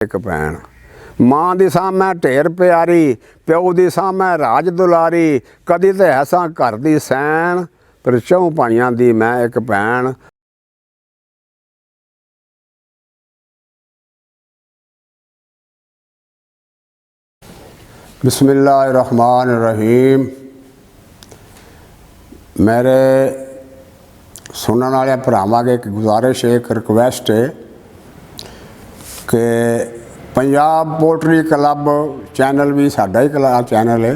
एक भैन मां दी सामै ढेर प्यारी, प्यो दी सामै राज दुलारी, कदी ते ऐसा घर दी सैन, पर चौं भाइयां दी मैं एक भैन। बिस्मिल्लाहिर्रहमानिर्रहीम। मेरे सुनने वाले भरावां अगे एक गुजारिश है, एक रिक्वेस्ट है कि पंजाब पोल्ट्री क्लब चैनल भी साडा ही चैनल है,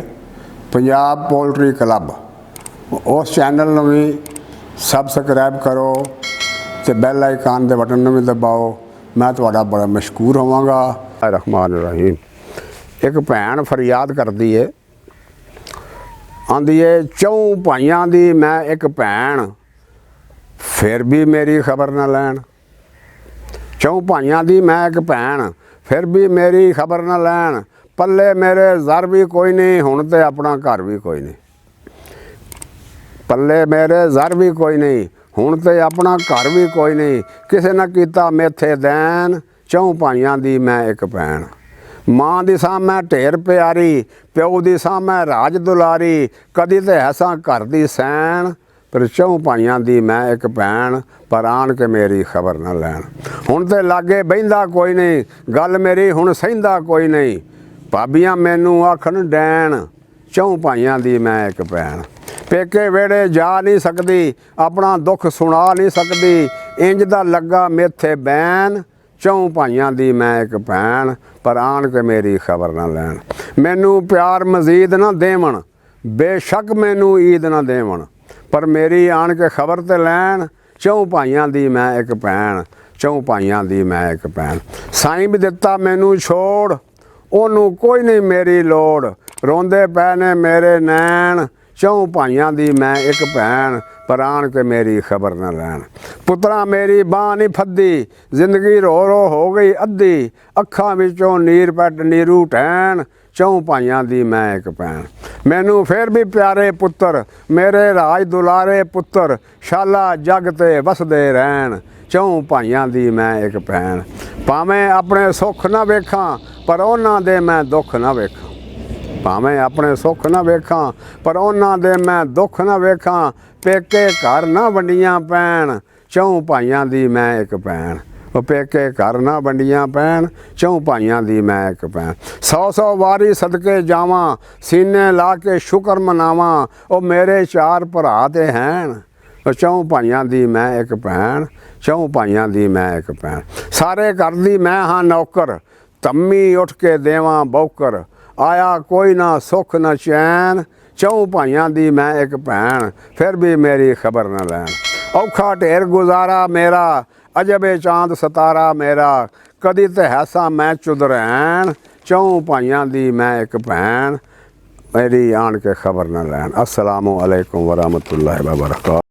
पंजाब पोल्ट्री क्लब, उस चैनल में भी सबसक्राइब करो तो बैल आइकान के बटन में भी दबाओ। मैं तुहाडा बड़ा मशकूर होवांगा। रहमान रहीम। एक भैन फरियाद करती है, आंदी है चौं भाइयां दी मैं एक भैन, फिर भी मेरी खबर न लैन। चौं भाइयां दी मैं एक भैन, फिर भी मेरी खबर न लैन। पल्ले मेरे ज़र भी कोई नहीं, हुण ते अपना घर भी कोई नहीं। पल्ले मेरे ज़र भी कोई नहीं, हुण ते अपना घर भी कोई नहीं। किसे न कीता मेथे दैन, चौं भाइयां दी मैं एक भैन। मां दी सामै ढेर प्यारी, प्यो दी सामै राज दुलारी, कदी ते ऐसा घर दी सैन, पर चौं भाइयां दी मैं एक भैन, पर आन के मेरी खबर न लैन। हुण ते लागे बहिंदा कोई नहीं, गल मेरी हुण सहिंदा कोई नहीं। भाबियां मैनू आखन डैन, चौं भाइयां दी मैं एक भैन। पेके वेड़े जा नहीं सकदी, अपना दुख सुना नहीं सकदी, इंज दा लगा मेथे बैन, चौं भाइयां दी मैं एक भैन, पर आन के मेरी खबर न लैन। मैनू प्यार मजीद न देवन, बेशक मैनू ईद न देवन, पर मेरी आन के खबर ते लैन, चौं भाइयां दी मैं एक भैन, चौं भाइयां दी मैं एक भैन। साईं भी दिता मैनू छोड़, ओनू कोई नहीं मेरी लोड़, रोंदे पै ने मेरे नैन, चौं भाइयां दी मैं एक भैन, पर आन के मेरी खबर न लैन। पुत्रा मेरी बांह नहीं फद्दी, जिंदगी रो रो हो गई अद्धी, अखां विचों नीर पट नीरू टैन, चौं भाइयां दी मैं एक भैन। मैनू फिर भी प्यारे पुत्तर, मेरे राज दुलारे पुत्तर, शाला जग ते वसदे रहन, चौं भाइयां दी मैं एक भैन। भावें अपने सुख न वेखां, पर उन्हां दे मैं दुख न वेखां। भावें अपने सुख न वेखां, पर उन्हां दे मैं दुख न वेखां, पेके घर न वंडियां पैण, चौं भाइयां दी मैं एक भैन। वो पेके घर न वंडियां पैण, चौं भाइयां दी मैं एक भैन। 100 वारी सदके जावां, सीने ला के शुक्र मनावां, ओ मेरे चार भरा ते हैन, चौं भाइयां दी मैं एक भैन, चौं भाइयां दी मैं एक भैन। सारे घर दी मैं हाँ नौकर, धम्मी उठ के देवां बौकर, आया कोई ना सुख न चैन, चौं भाइयां दी मैं एक भैन, फिर भी मेरी खबर न लैन। औखा ढेर गुजारा मेरा, अजबे चांद सतारा मेरा, कदी ते हैसा मैं चुदरैन, चौं भाइयां दी मैं एक भैन, मेरी आन के खबर न लैन। अस्सलामु अलैकुम वरहमतुल्लाहि व बरकातहू।